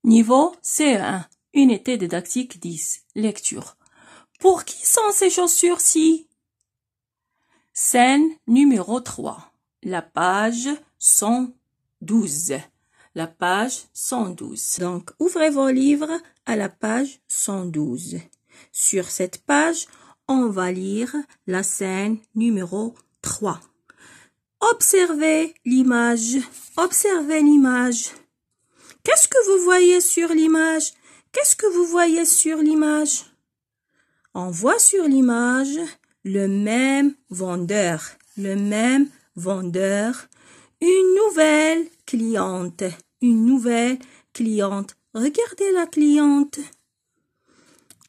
Niveau CE1, unité didactique 10, lecture. Pour qui sont ces chaussures-ci? Scène numéro 3, la page 112. La page 112. Donc, ouvrez vos livres à la page 112. Sur cette page, on va lire la scène numéro 3. Observez l'image. Observez l'image. Qu'est-ce que vous voyez sur l'image? Qu'est-ce que vous voyez sur l'image? On voit sur l'image le même vendeur. Le même vendeur. Une nouvelle cliente. Une nouvelle cliente. Regardez la cliente.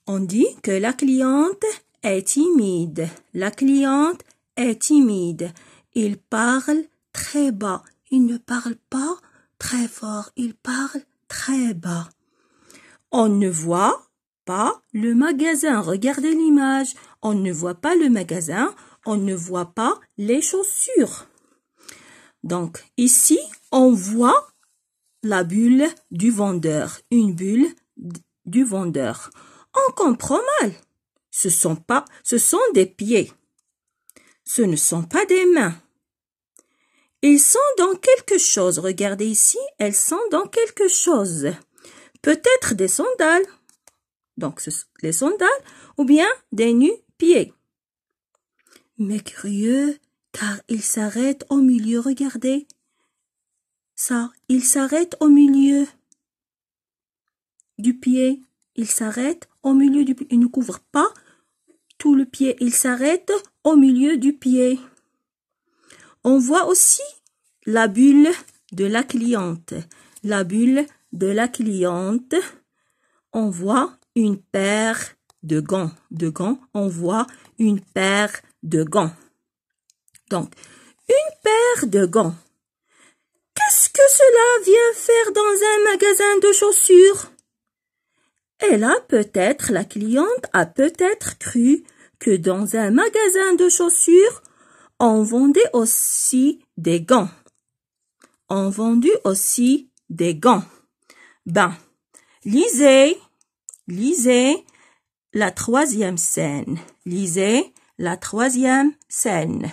On dit que la cliente est timide. La cliente est timide. Il parle très bas. Il ne parle pas très fort. Il parle très bas. On ne voit pas le magasin. Regardez l'image. On ne voit pas le magasin. On ne voit pas les chaussures. Donc, ici, on voit la bulle du vendeur. Une bulle du vendeur. On comprend mal. Ce sont des pieds. Ce ne sont pas des mains. Ils sont dans quelque chose. Regardez ici, elles sont dans quelque chose. Peut-être des sandales. Donc, les sandales ou bien des nu-pieds. Mais curieux, car il s'arrête au milieu. Regardez ça. Il s'arrête au milieu du pied. Il s'arrête au milieu du pied. Il ne couvre pas tout le pied. Il s'arrête au milieu du pied. On voit aussi la bulle de la cliente. La bulle de la cliente. On voit une paire de gants. On voit une paire de gants. Donc, une paire de gants. Qu'est-ce que cela vient faire dans un magasin de chaussures? La cliente a peut-être cru que dans un magasin de chaussures, on vendait aussi des gants. On vendait aussi des gants. Ben, lisez la troisième scène. Lisez la troisième scène.